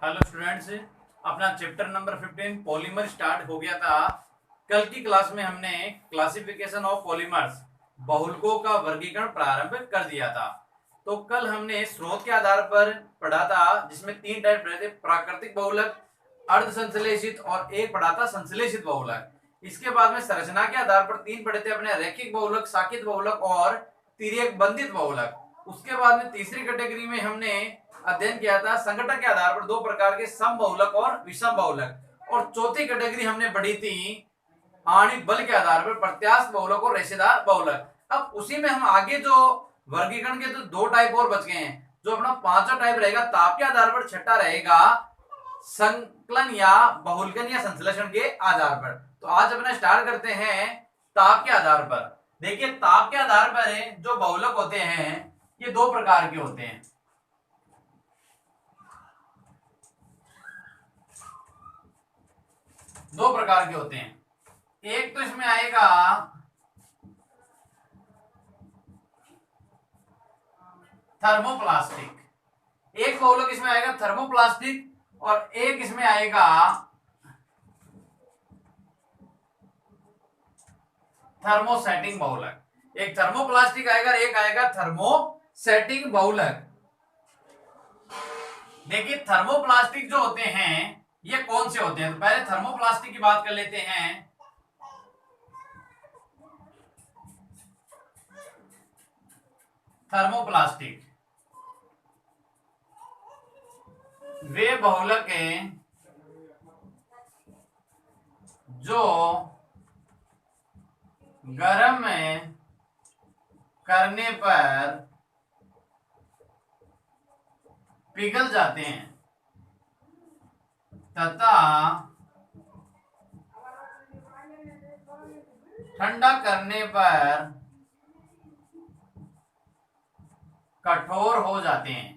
Hello students, अपना chapter number 15 polymer start हो गया था। कल की क्लास में हमने क्लासिफिकेशन ऑफ पॉलीमर्स बहुलकों का वर्गीकरण प्रारंभ कर दिया था। तो कल हमने स्रोत के आधार पर पढ़ा था, जिसमें तीन टाइप पढ़े थे, प्राकृतिक बहुलक, अर्ध संश्लेषित और एक पढ़ा था संश्लेषित बहुलक। इसके बाद में संरचना के आधार पर तीन पढ़े थे अपने, रैखिक बहुलक, शाखित बहुलक और तिर्यक बंधित बहुलक। उसके बाद में तीसरी कैटेगरी में हमने अध्ययन किया था संगठन के आधार पर दो प्रकार के समबहुलक और विषम बहुलक। और चौथी कैटेगरी हमने पढ़ी थी आणविक बल के आधार पर प्रत्यास्थ बहुलक और रेशेदार बहुलक। अब उसी में हम आगे जो वर्गीकरण के तो दो टाइप और बच गए हैं। जो अपना पांचवा टाइप रहेगा ताप के आधार पर, छठा रहेगा संकलन या बहुलकन या संश्लेषण के आधार पर। तो आज अपना स्टार्ट करते हैं ताप के आधार पर। देखिए, ताप के आधार पर जो बहुलक होते हैं ये दो प्रकार के होते हैं। दो प्रकार के होते हैं। एक तो इसमें आएगा थर्मोप्लास्टिक, एक बहुलक इसमें आएगा थर्मोप्लास्टिक, और एक इसमें आएगा थर्मोसेटिंग बहुलक। एक थर्मोप्लास्टिक आएगा, एक आएगा थर्मोसेटिंग बहुलक। देखिए, थर्मोप्लास्टिक जो होते हैं ये कौन से होते हैं? तो पहले थर्मोप्लास्टिक की बात कर लेते हैं। थर्मोप्लास्टिक वे बहुलक हैं जो गर्म करने पर पिघल जाते हैं तथा ठंडा करने पर कठोर हो जाते हैं।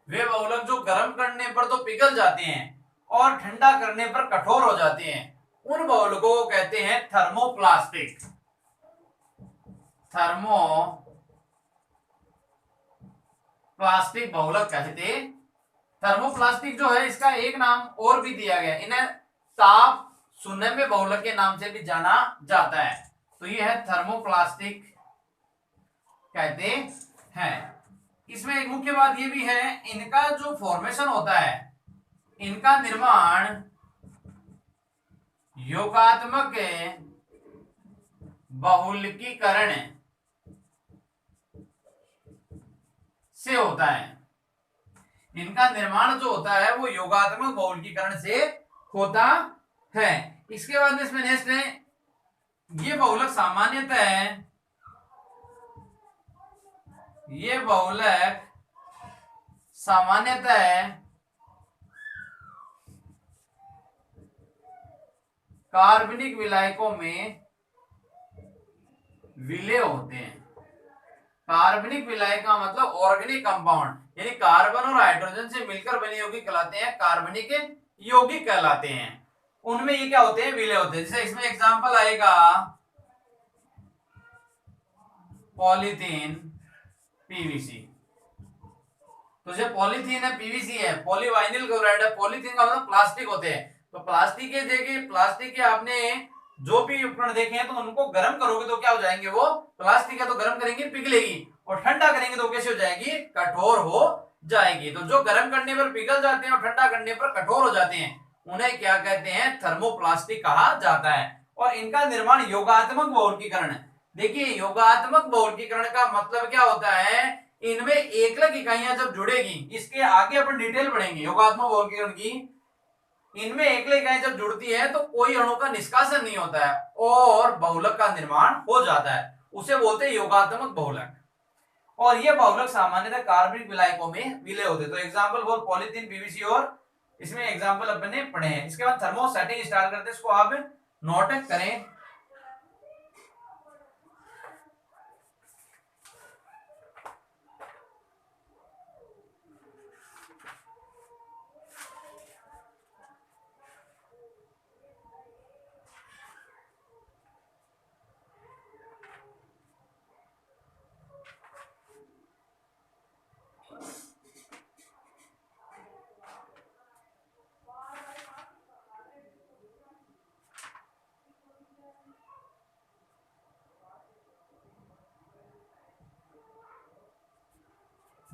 वे बहुलक जो गर्म करने पर तो पिघल जाते हैं और ठंडा करने पर कठोर हो जाते हैं, उन बहुलकों को कहते हैं थर्मोप्लास्टिक। थर्मोप्लास्टिक बहुलक कहते। थर्मोप्लास्टिक जो है इसका एक नाम और भी दिया गया, इन्हें ताप सुनहरे बहुलक के नाम से भी जाना जाता है। तो ये है थर्मोप्लास्टिक कहते हैं। इसमें एक मुख्य बात ये भी है, इनका जो फॉर्मेशन होता है, इनका निर्माण योगात्मक बहुलकीकरण से होता है। इनका निर्माण जो होता है वो योगात्मक बहुलकीकरण से होता है। इसके बाद इसमें नेक्स्ट है, ये बहुलक सामान्यतः कार्बनिक विलायकों में विलय होते हैं। कार्बनिक विलायक का मतलब ऑर्गेनिक कंपाउंड, यानी कार्बन और हाइड्रोजन से मिलकर बने यौगिक कहलाते हैं कार्बनिक यौगिक कहलाते हैं। उनमें ये क्या होते हैं? विलय होते हैं। जैसे इसमें एग्जांपल आएगा पॉलीथीन, पीवीसी। तो जो पॉलीथीन है, पीवीसी है, पॉलीवाइनिल क्लोराइड है। पॉलीथीन का मतलब प्लास्टिक होते हैं। तो प्लास्टिक के देखिए, प्लास्टिक के आपने जो भी उपकरण देखे हैं तो उनको गर्म करोगे तो क्या हो जाएंगे? वो प्लास्टिक है तो गर्म करेंगे पिघलेगी, और ठंडा करेंगे तो कैसे हो जाएगी? कठोर हो जाएगी। तो जो गर्म करने पर पिघल जाते हैं और ठंडा करने पर कठोर हो जाते हैं, उन्हें क्या कहते हैं? थर्मोप्लास्टिक कहा जाता है। और इनका निर्माण योगात्मक बहुलकीकरण है। देखिए, योगात्मक बहुलकीकरण का मतलब क्या होता है? इनमें एकलक इकाइयां जब जुड़ेगी, इसके आगे अपन डिटेल पढ़ेंगे योगात्मक बहुलकीकरण की। इनमें एकल इकाई जब जुड़ती है तो कोई अणु का निष्कासन नहीं होता है और बहुलक का निर्माण हो जाता है, उसे बोलते हैं योगात्मक बहुलक। और ये बहुलक सामान्यतः कार्बनिक विलायकों में विलय होते हैं। तो एग्जांपल फॉर पॉलीथीन, पीवीसी, और इसमें एग्जांपल अपन ने पढ़े हैं। इसके बाद थर्मोसेटिंग स्टार्ट करते हैं, इसको आप नोट करें।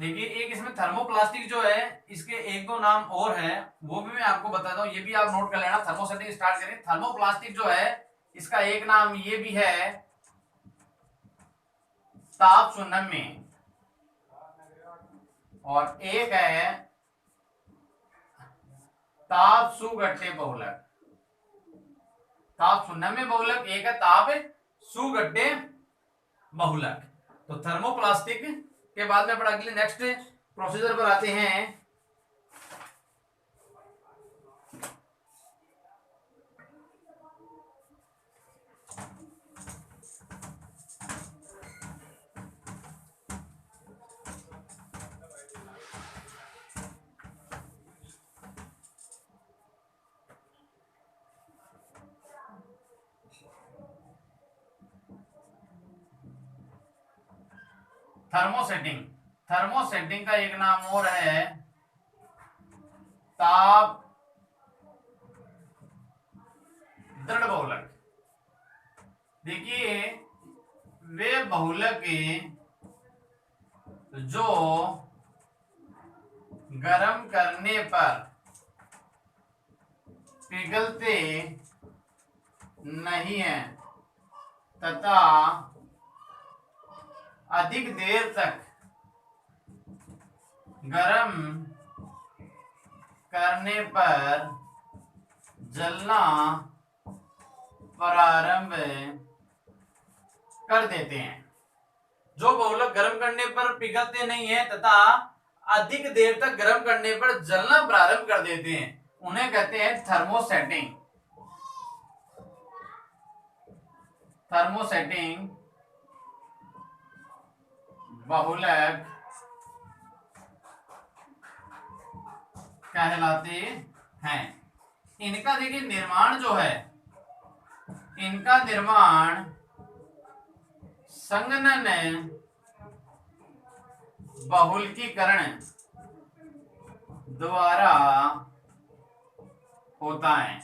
देखिए एक इसमें थर्मोप्लास्टिक जो है, इसके एक दो नाम और है, वो भी मैं आपको बताता हूँ, ये भी आप नोट कर लेना। थर्मोसेटिंग स्टार्ट करें। थर्मोप्लास्टिक जो है इसका एक नाम ये भी है ताप सुनम्य, और एक है ताप सुगट्टे बहुलक। ताप सुनम्य बहुलक एक है ताप सुगट्टे बहुलक। तो थर्मोप्लास्टिक के बाद में अपना अगले नेक्स्ट प्रोसीजर पर आते हैं। थर्मोसेटिंग। थर्मोसेटिंग का एक नाम और है ताप दृढ़ बहुलक। देखिए वे बहुलक जो गर्म करने पर पिघलते नहीं है तथा अधिक देर तक गर्म करने पर जलना प्रारंभ कर देते हैं। जो बहुलक गर्म करने पर पिघलते नहीं है तथा अधिक देर तक गर्म करने पर जलना प्रारंभ कर देते हैं, उन्हें कहते हैं थर्मोसेटिंग। थर्मोसेटिंग बहुलक कहलाते हैं। इनका देखिए निर्माण जो है, इनका निर्माण संघनन बहुलकीकरण द्वारा होता है।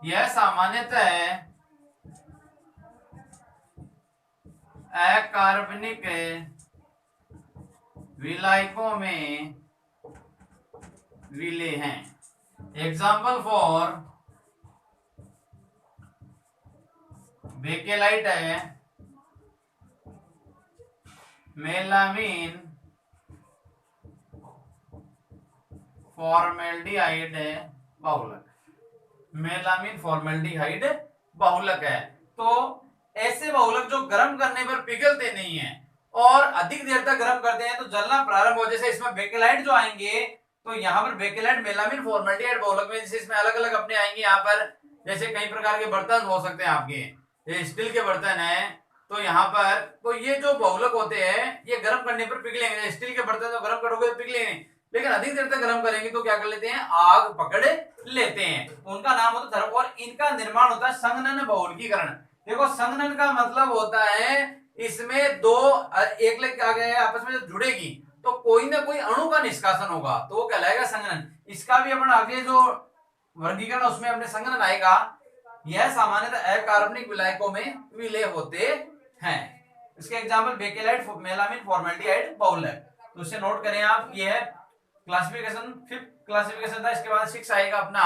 यह सामान्यतः अकार्बनिक विलायकों में विलेय हैं। एग्जाम्पल फॉर बेकेलाइट है मेलामीन फॉर्मेल्डिहाइड बहुलक। मेलामीन फॉर्मेल्डिहाइड बहुलक है। तो ऐसे बहुलक जो गर्म करने पर पिघलते नहीं है और अधिक देर तक गर्म करते हैं तो जलना प्रारंभ हो, जैसे इसमें बेकेलाइट जो आएंगे, तो यहाँ पर बेकेलाइट मेलामीन फॉर्मेल्डिहाइड बहुलक में, जैसे इसमें अलग अलग अपने आएंगे यहाँ पर, जैसे कई प्रकार के बर्तन हो सकते हैं आपके, ये स्टील के बर्तन है, तो यहाँ पर तो ये जो बहुलक होते हैं ये गर्म करने पर पिघलेंगे। स्टील के बर्तन तो गर्म करोगे तो पिघलेंगे, लेकिन अधिक देर तक गर्म करेंगे तो क्या कर लेते हैं, आग पकड़ लेते हैं। उनका नाम होता है और इनका निर्माण होता है संघनन बहुलकीकरण। देखो संघनन का मतलब होता है इसमें दो एक लेग आ गए आपस में जब जुड़ेगी तो कोई ना कोई अणु का निष्कासन होगा, तो वो कहलाएगा संघनन। इसका भी अपना आगे जो वर्गीकरण उसमें अपने संघनन आएगा। यह सामान्यतः अकार्बनिक विलायकों में विलेय होते हैं। इसके एग्जांपल बेकेलाइट मेलामीन फॉर्मेल्डिहाइड बहुलक। तो इसे नोट करें आप, ये है क्लासिफिकेशन, 5th क्लासिफिकेशन था। इसके बाद 6 आएगा अपना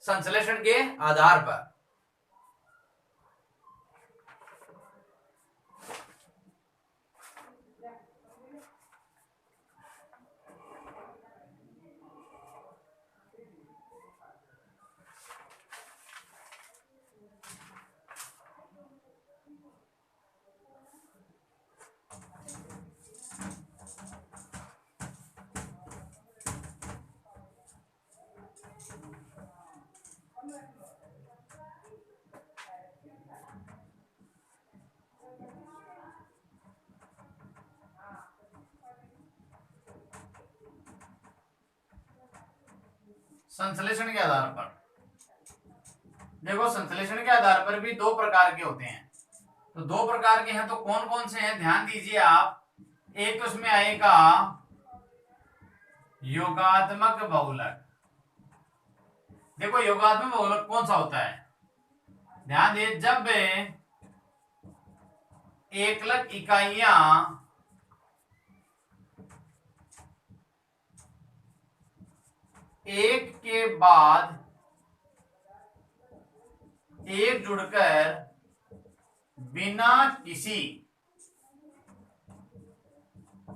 संश्लेषण के आधार पर। संश्लेषण के आधार पर देखो, संश्लेषण के आधार पर भी दो प्रकार के होते हैं। तो दो प्रकार के हैं, तो कौन कौन से हैं ध्यान दीजिए आप। एक तो उसमें आएगा योगात्मक बहुलक। देखो योगात्मक बहुलक कौन सा होता है, ध्यान दे, जब एकलक इकाइयां एक के बाद एक जुड़कर बिना किसी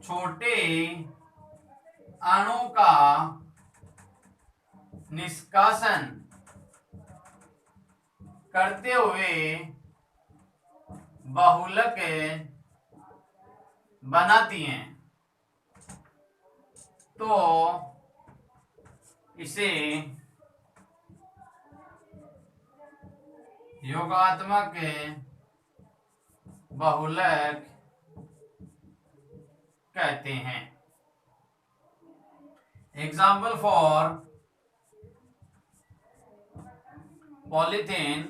छोटे अणु का निष्कासन करते हुए बहुलक बनाती हैं तो इसे योगात्मक बहुलक कहते हैं। एग्जाम्पल फॉर पॉलीथीन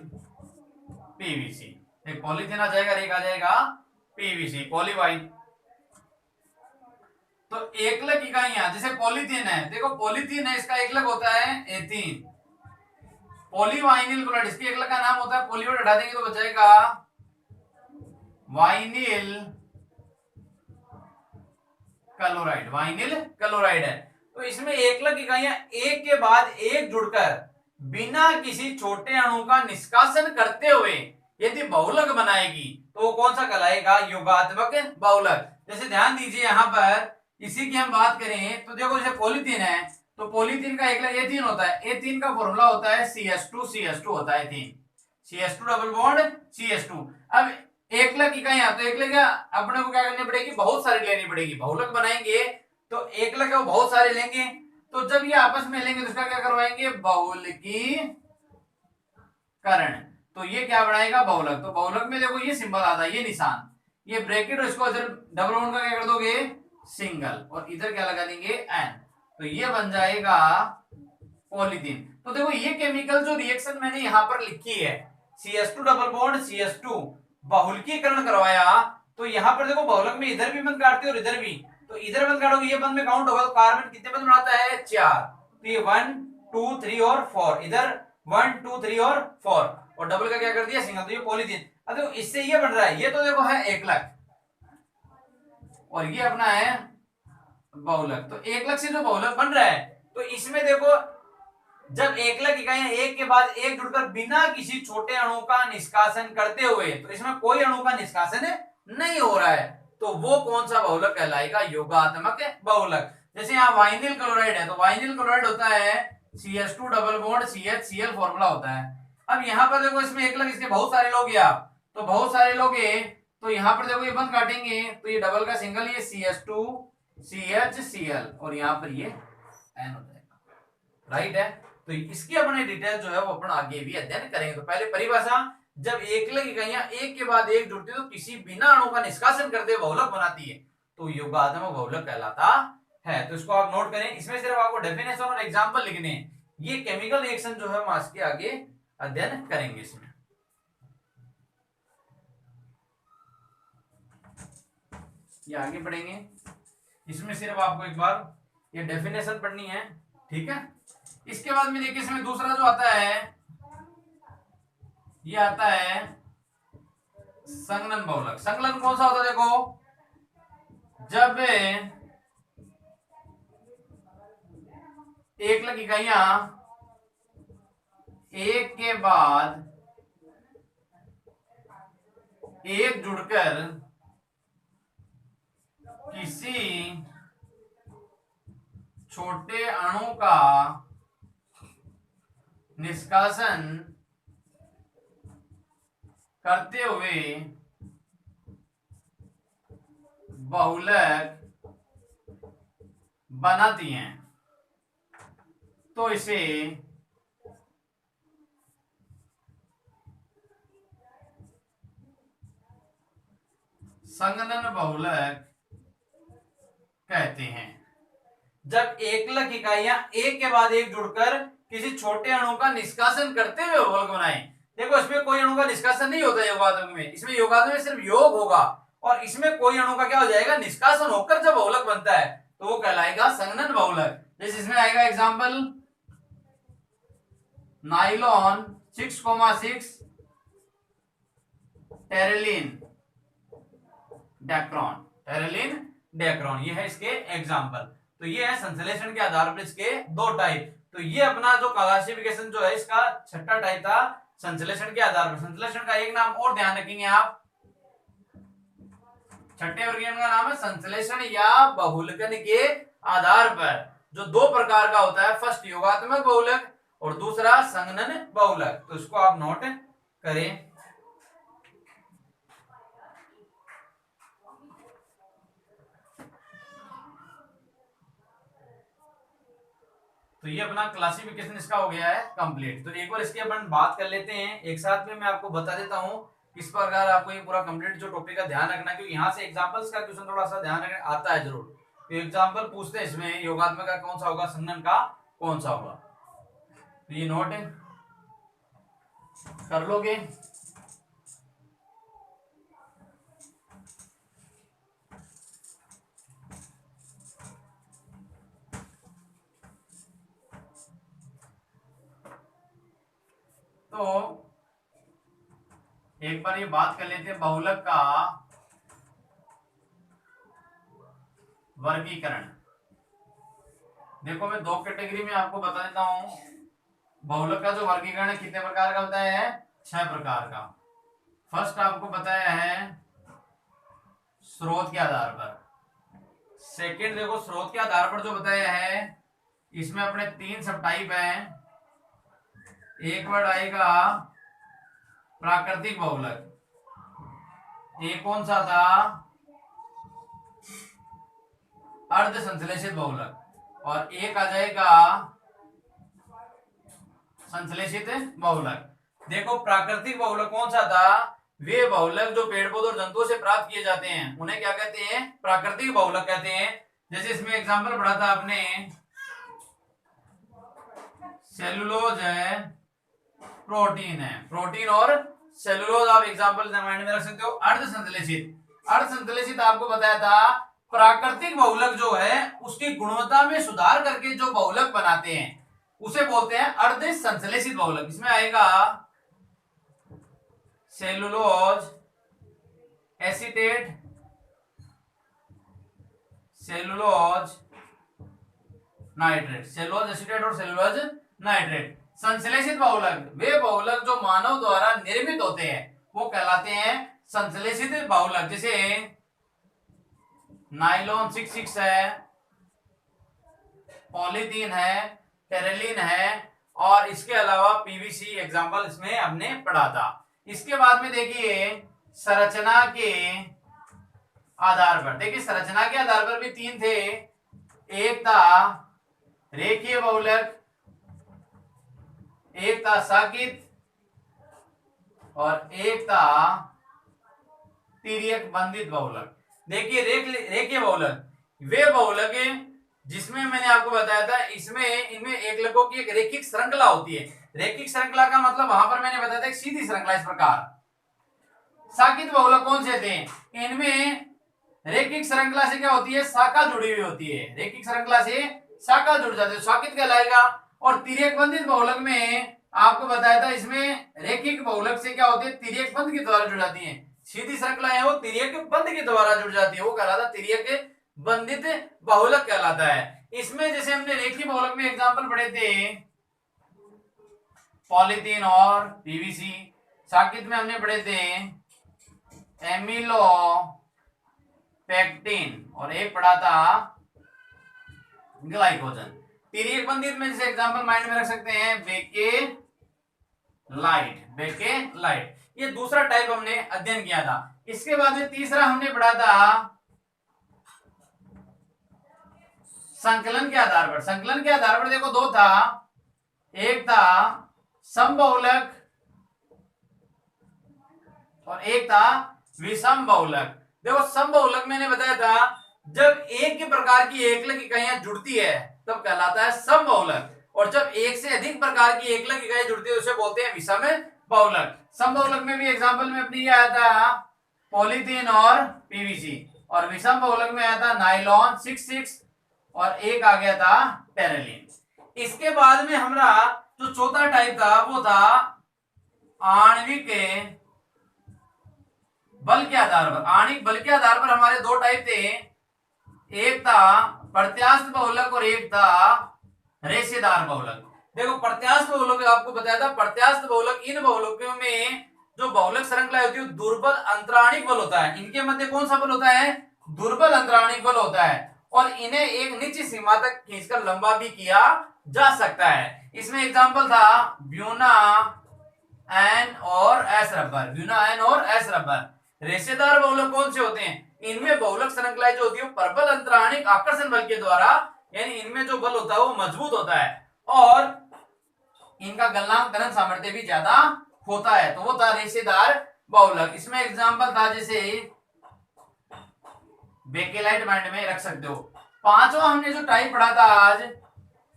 पीवीसी, एक पॉलीथीन आ जाएगा, एक आ जाएगा पीवीसी पॉलीवाइन। तो एकलक इकाइयां, जैसे पॉलीथीन है, देखो पॉलीथीन है, इसका एकलक होता है एथीन। पॉलीवाइनिल क्लोराइड, इसके एकलक का नाम होता है पॉलीवाइड, हटा देंगे तो बचेगा वाइनिल क्लोराइड। वाइनिल क्लोराइड है। तो इसमें एकलक इकाइयां एक के बाद एक जुड़कर बिना किसी छोटे अणु का निष्कासन करते हुए यदि बहुलक बनाएगी तो वो कौन सा कहलाएगा? योगात्मक बहुलक। जैसे ध्यान दीजिए यहां पर, इसी की हम बात करें तो देखो जैसे पॉलीथीन है, तो पॉलीथीन का एकलक एथीन होता है। एथीन का फॉर्मूला होता है CH2 होता है ethene, CH2 double bond CH2। अब एकलक इकाइयां, तो एकलक अपने को क्या करनी पड़ेगी? बहुत सारी लेनी पड़ेगी। बहुलक बनाएंगे तो एकलक है वो बहुत सारे लेंगे, तो जब ये आपस में लेंगे तो इसका क्या करवाएंगे? बहुलकीकरण। तो ये क्या बनाएगा? बहुलक। तो बहुलक में देखो ये सिंबल आता है, ये निशान, ये ब्रैकेट, और इसको इधर डबल बॉन्ड का क्या कर दोगे? सिंगल, और इधर क्या लगा देंगे? एन। तो ये बन जाएगा पॉलीथीन। तो देखो ये केमिकल जो रिएक्शन मैंने यहां पर लिखी है, CH2 डबल बॉन्ड CH2 बहुलकीकरण करवाया, तो यहां पर देखो बहुलक में इधर भी बंद काटते और इधर भी, तो इधर बंद काटोगे ये बंद में काउंट होगा, तो कार्बन कितने बंद बनाता है? 4। तो ये 1 2 3 और 4, इधर 1 2 3 और 4, और डबल का क्या कर दिया? सिंगल। तो ये पॉलीथीन। अब देखो इससे ये बन रहा है, ये तो देखो है एकलक, और ये अपना है बहुलक। तो एकलक से जो बहुलक बन रहा है, तो इसमें देखो जब एकलक इकाइयां एक के बाद एक जुड़कर बिना किसी छोटे अणु का निष्कासन करते हुए, तो इसमें कोई अणु का निष्कासन नहीं हो रहा है, तो वो कौन सा बहुलक कहलाएगा? योगात्मक बहुलक। जैसे यहाँ वाइनिल क्लोराइड है, तो वाइनिल क्लोराइड होता है CH2 double bond CHCl formula होता है। अब यहाँ पर देखो इसमें एकलक इसके बहुत सारे लोग, या तो बहुत सारे लोग, तो यहाँ पर देखो ये बंद काटेंगे तो ये डबल का सिंगल, ये CH2 CHCl, और यहाँ पर ये N हो जाएगा, राइट है। तो इसकी अपने डिटेल जो है वो अपन आगे भी अध्ययन करेंगे। तो पहले परिभाषा, जब एकलक इकाइयां एक के बाद एक जुड़ती है तो किसी बिना अणु का निष्कासन करते बहुलक बनाती है, तो योगात्मक बहुलक कहलाता है। तो इसको आप नोट करें, इसमें सिर्फ आपको डेफिनेशन और एग्जांपल लिखने हैं। ये केमिकल रिएक्शन जो है हम इसके आगे अध्ययन करेंगे। इसमें ये आगे पढ़ेंगे, इसमें सिर्फ आपको एक बार ये डेफिनेशन पढ़नी है, ठीक है। इसके बाद में देखिए इसमें दूसरा जो आता है, ये आता है संघनन बहुलक। संघनन कौन सा होता है? देखो जब एकलक इकाइयां एक के बाद एक जुड़कर किसी छोटे अणु का निष्कासन करते हुए बहुलक बनाती हैं, तो इसे संघनन बहुलक कहते हैं। जब एकलक इकाइयां एक के बाद एक जुड़कर किसी छोटे अणु का निष्कासन करते हुए बहुलक बनाएं। देखो इसमें कोई अणु का निष्कासन नहीं होता योगात्मक में, इसमें योगात्मक में सिर्फ योग होगा, और इसमें कोई अणु का क्या हो जाएगा? निष्कासन होकर जब बहुलक बनता है तो वो कहलाएगा संघनन बहुलक। जैसे इसमें आएगा example, nylon 6,6 terylene Dacron, terylene Dacron, ये है इसके एग्जाम्पल। तो ये है संश्लेषण के आधार पर इसके दो टाइप। तो ये अपना जो क्लासिफिकेशन जो है इसका छठा टाइप था संश्लेषण के आधार पर। संश्लेषण का एक नाम और ध्यान रखेंगे आप, छठे वर्गीकरण का नाम है संश्लेषण या बहुलकन के आधार पर, जो दो प्रकार का होता है, फर्स्ट योगात्मक बहुलक और दूसरा संघनन बहुलक। तो इसको आप नोट करें। तो ये अपना क्लासिफिकेशन इसका हो गया है कंप्लीट। तो एक बार इसकी अपन बात कर लेते हैं एक साथ में, मैं आपको बता देता हूं किस प्रकार आपको ये पूरा कंप्लीट जो टॉपिक का ध्यान रखना है, क्योंकि यहाँ से एग्जांपल्स का क्वेश्चन थोड़ा सा ध्यान रखना आता है जरूर। तो एग्जांपल पूछते हैं इसमें, योगात्मक का कौन सा होगा, संघनन का कौन सा होगा। तो ये नोट कर लोगे। तो एक बार ये बात कर लेते हैं बहुलक का वर्गीकरण। देखो मैं दो कैटेगरी में आपको बता देता हूं। बहुलक का जो वर्गीकरण है कितने प्रकार का होता है, 6 प्रकार का। फर्स्ट आपको बताया है स्रोत के आधार पर। सेकंड देखो स्रोत के आधार पर जो बताया है इसमें अपने 3 सब टाइप हैं। एक वर्ड आएगा प्राकृतिक बहुलक, एक कौन सा था, अर्ध संश्लेषित बहुलक, और एक आ जाएगा संश्लेषित बहुलक। देखो प्राकृतिक बहुलक कौन सा था, वे बहुलक जो पेड़ पौधों और जंतुओं से प्राप्त किए जाते हैं उन्हें क्या कहते हैं, प्राकृतिक बहुलक कहते हैं। जैसे इसमें एग्जांपल पढ़ा था आपने, सेलुलोज है, प्रोटीन है, प्रोटीन और सेलुलोज आप एग्जांपल माइंड में रख सकते हो। अर्ध संश्लेषित, अर्ध संश्लेषित आपको बताया था प्राकृतिक बहुलक जो है उसकी गुणवत्ता में सुधार करके जो बहुलक बनाते हैं उसे बोलते हैं अर्ध संश्लेषित बहुलक। इसमें आएगा cellulose acetate, cellulose nitrate, cellulose acetate और सेलुलोज नाइट्रेट। संश्लेषित बहुलक वे बहुलक जो मानव द्वारा निर्मित होते हैं वो कहलाते हैं संश्लेषित बहुलक। जैसे नाइलॉन 66 है, पॉलीथीन है, टेरेलिन है, और इसके अलावा पीवीसी एग्जांपल इसमें हमने पढ़ा था। इसके बाद में देखिए संरचना के आधार पर, देखिए संरचना के आधार पर भी 3 थे। एक था रेखीय बहुलक, एक था साकित और एक था तिर्यक बंधित बहुलक। देखिए रेखीय बहुलक वे बहुलक जिसमें मैंने आपको बताया था इसमें इनमें एकलकों की एक रेखिक श्रृंखला होती है। रेखिक श्रृंखला का मतलब वहां पर मैंने बताया था एक सीधी श्रृंखला। इस प्रकार साकित बहुलक कौन से थे, इनमें रेखिक श्रृंखला से क्या होती है, शाखा जुड़ी हुई होती है, रेखिक श्रृंखला से शाखा जुड़ जाती है, साकित कहलाएगा। और तिर्यक बंधित बहुलक में आपको बताया था इसमें रेखिक बहुलक से क्या होती है, तिर्यक बंध के द्वारा जुड़ जाती है। सीधी श्रृंखला है वो तिर्यक बंध के द्वारा जुड़ जाती है, वो कहलाता तिर्यक बंधित बहुलक कहलाता है। इसमें जैसे हमने रेखीय बहुलक में एग्जांपल पढ़े थे पॉलीथीन और पीवीसी, साकित में हमने पढ़े थे एमिलो पेक्टिन और एक पढ़ा था ग्लाइकोजन। तिर्यक बंधित में जैसे एग्जांपल माइंड में रख सकते हैं बेकेलाइट, बेकेलाइट, ये दूसरा टाइप हमने अध्ययन किया था। इसके बाद में तीसरा हमने पढ़ा था संकलन के आधार पर। संकलन के आधार पर देखो 2 था, एक था समबहुलक और एक था विषम बहुलक। देखो समबहुलक मैंने बताया था जब एक ही प्रकार की एकलक इकाइयां जुड़ती है तब कहलाता है समबहुलक, और जब एक से अधिक प्रकार की एकलक इकाइयां जुड़ती है उसे बोलते हैं विषम बहुलक। समबहुलक में भी एग्जांपल में अपनी ये आया था पॉलीथीन और पीवीसी, और विषम बहुलक में आया था नाइलॉन 66 और एक आ गया था टेरेलिन। इसके बाद में हमारा जो चौथा टाइप था वो था आणविक बल के आधार पर, आणिक बल के आधार पर हमारे दो टाइप थे, एक था प्रत्यास्थ बहुलक और एक था रेशेदार बहुलक। देखो प्रत्यास्थ बहुलक आपको बताया था, प्रत्यास्थ बहुलक इन बहुलकों में जो बहुलक श्रृंखला होती है दुर्बल अंतराणिक बल होता है, इनके मध्य कौन सा बल होता है, दुर्बल अंतराणिक बल होता है, और इन्हें एक निश्चित सीमा तक खींचकर लंबा भी किया जा सकता है। इसमें एग्जांपल था ब्यूना एन और एस रबर, ब्यूना एन और एस रबर। रेशेदार बहुलक कौन से होते हैं, इनमें बहुलक श्रृंखलाएं जो होती है प्रबल अंतराणिक आकर्षण बल के द्वारा, यानी इनमें जो बल होता है वो मजबूत होता है और इनका गलनांक त्वरण सामर्थ्य भी ज्यादा होता है, तो वो था रेशेदार बहुलक। इसमें एग्जांपल था जैसे बेकेलाइट माइंड में रख सकते हो। पांचवा हमने जो टाइप पढ़ा था आज,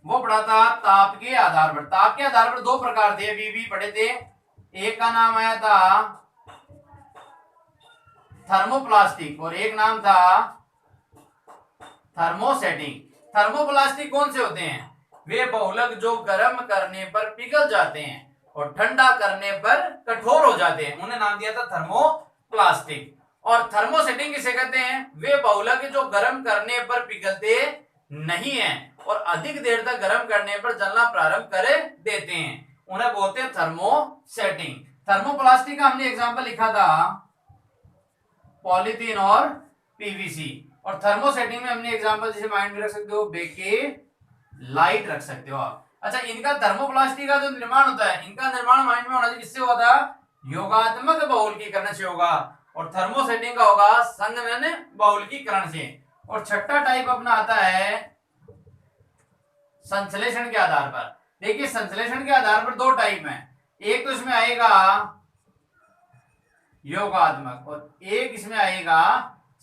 वो पढ़ा था ताप के आधार पर। ताप के आधार पर दो प्रकार थे, अभी भी पढ़े थे। एक का नाम आया था थर्मोप्लास्टिक और एक नाम था थर्मोसेटिंग। थर्मोप्लास्टिक कौन से होते हैं, वे बहुलक जो गर्म करने पर पिघल जाते हैं और ठंडा करने पर कठोर हो जाते हैं, उन्हें नाम दिया था थर्मोप्लास्टिक। और थर्मोसेटिंग किसे कहते हैं, वे बहुलक जो गर्म करने पर पिघलते नहीं है और अधिक देर तक गर्म करने पर जलना प्रारंभ कर देते हैं, उन्हें बोलते हैं थर्मोसेटिंग। थर्मोप्लास्टिक का हमने एग्जांपल लिखा था पॉलीथीन और पीवीसी, और थर्मोसेटिंग में हमने एग्जांपल जैसे माइंड में रख सकते हो बेकेलाइट रख सकते हो आप। अच्छा, इनका थर्मोप्लास्टिक का जो निर्माण होता है, इनका निर्माण माइंड में होना चाहिए किससे हुआ था, योगात्मक बहुलकीकरण से होगा, और थर्मोसेटिंग का होगा संघनन बहुलकीकरण से। और छठा टाइप अपना आता है संश्लेषण के आधार पर। देखिए संश्लेषण के आधार पर दो टाइप हैं, एक तो इसमें आएगा योगात्मक और एक इसमें आएगा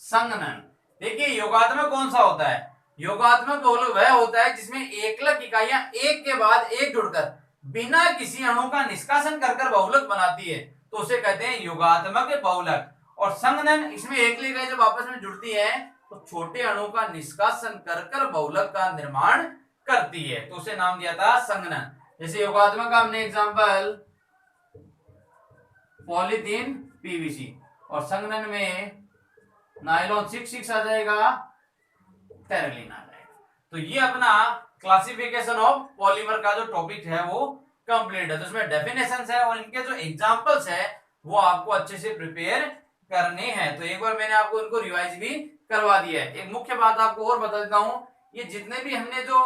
संघनन। देखिए योगात्मक कौन सा होता है, योगात्मक बहुलक वह होता है जिसमें एकलक इकाइयां एक के बाद एक जुड़कर बिना किसी अणु का निष्कासन कर बहुलक बनाती है, तो उसे कहते हैं योगात्मक बहुलक। और संघनन, इसमें एकल इकाई जब आपस में जुड़ती है तो छोटे अणु का निष्कासन कर बहुलक का निर्माण करती है, तो उसे नाम दिया था संघनन। जैसे योगात्मक का हमने एग्जांपल पॉलीथीन पीवीसी, और संघनन में नायलॉन 6 आ जाएगा, टेरेलिन आ जाएगा। तो ये अपना क्लासिफिकेशन ऑफ पॉलीमर का जो टॉपिक है वो कंप्लीट है। तो इसमें डेफिनेशंस है और इनके जो एग्जांपल्स है वो आपको अच्छे से प्रिपेयर करने हैं। तो एक बार मैंने आपको इनको रिवाइज भी करवा दिया है। एक मुख्य बात आपको और बता देता हूं, ये जितने भी हमने जो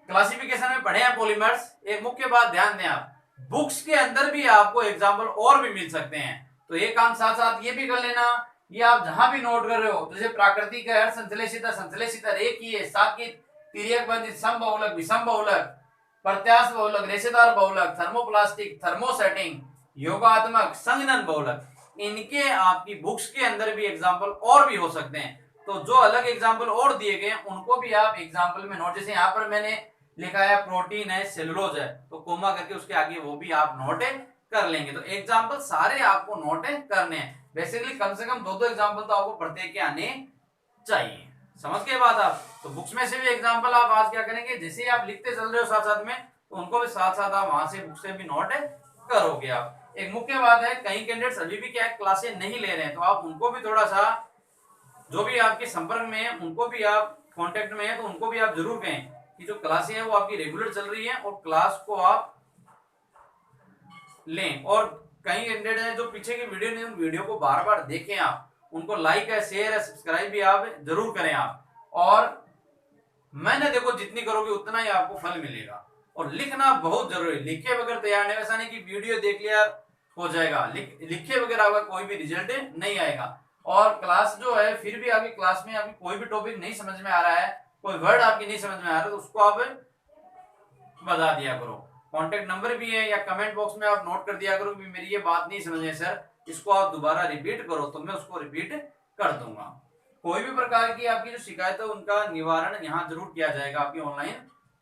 क्लासिफिकेशन में पढ़े हैं पॉलीमर्स, एक मुख्य बात ध्यान दें आप, बुक्स के अंदर भी आपको एग्जांपल और भी मिल सकते हैं, तो एक काम साथ साथ ये भी कर लेना, ये आप जहां भी नोट कर रहे हो, जैसे प्राकृतिक है, संश्लेषित रेखीय, साकित, तिर्यक बंधित, समबहुलक, विषम बहुलक, प्रत्यास्थ बहुलक, रेशेदार बहुलक, थर्मोप्लास्टिक, थर्मोसेटिंग, योगात्मक, संघनन बहुलक, इनके आपकी बुक्स के अंदर भी एग्जांपल और भी हो सकते हैं। तो जो अलग एग्जांपल और दिए गए उनको भी आप एग्जांपल में नोट, जैसे यहाँ पर मैंने लिखा है प्रोटीन है, सेलुलोज है, तो कोमा करके उसके आगे वो भी आप नोट कर लेंगे। तो एग्जांपल सारे आपको नोट करने हैं। बेसिकली कम से कम दो एग्जांपल तो आपको प्रत्येक के आने चाहिए। समझ के बाद आप तो बुक्स में से भी एग्जांपल आप आज क्या करेंगे, जैसे आप लिखते चल रहे हो साथ साथ में, तो उनको भी साथ साथ आप वहां से बुक से भी नोट करोगे आप। एक मुख्य बात है, कई कैंडिडेट्स अभी भी क्या क्लासेस नहीं ले रहे हैं, तो आप उनको भी थोड़ा सा, जो भी आपके संपर्क में है उनको भी आप कांटेक्ट में है तो उनको भी आप जरूर कहें कि जो क्लासें हैं वो आपकी रेगुलर चल रही है और क्लास को आप लें। और कई कैंडिडेट हैं जो पीछे की वीडियो नहीं, उन वीडियो को बार बार देखें, आप उनको लाइक है, शेयर है, सब्सक्राइब भी आप जरूर करें आप। और मैंने देखो जितनी करोगे उतना ही आपको फल मिलेगा। और लिखना बहुत जरूरी, लिखे बगैर तैयार नहीं, ऐसा नहीं कि वीडियो देख लिया हो जाएगा, लिखे बगैर आपका कोई भी रिजल्ट नहीं आएगा। और क्लास जो है, फिर भी आपकी क्लास में आपकी कोई भी टॉपिक नहीं समझ में आ रहा है, कोई वर्ड आपकी नहीं समझ में आ रहा है, तो उसको आप बता दिया करो। कॉन्टेक्ट नंबर भी है या कमेंट बॉक्स में आप नोट कर दिया करो कि मेरी ये बात नहीं समझ में सर, इसको आप दोबारा रिपीट करो, तो मैं उसको रिपीट कर दूंगा। कोई भी प्रकार की आपकी जो शिकायत है उनका निवारण यहाँ जरूर किया जाएगा आपकी ऑनलाइन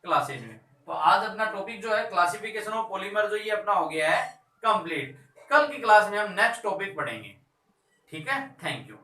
क्लासेज में। तो आज अपना टॉपिक जो है क्लासिफिकेशन ऑफ पॉलीमर जो ये अपना हो गया है कंप्लीट। कल की क्लास में हम नेक्स्ट टॉपिक पढ़ेंगे। ठीक है, थैंक यू।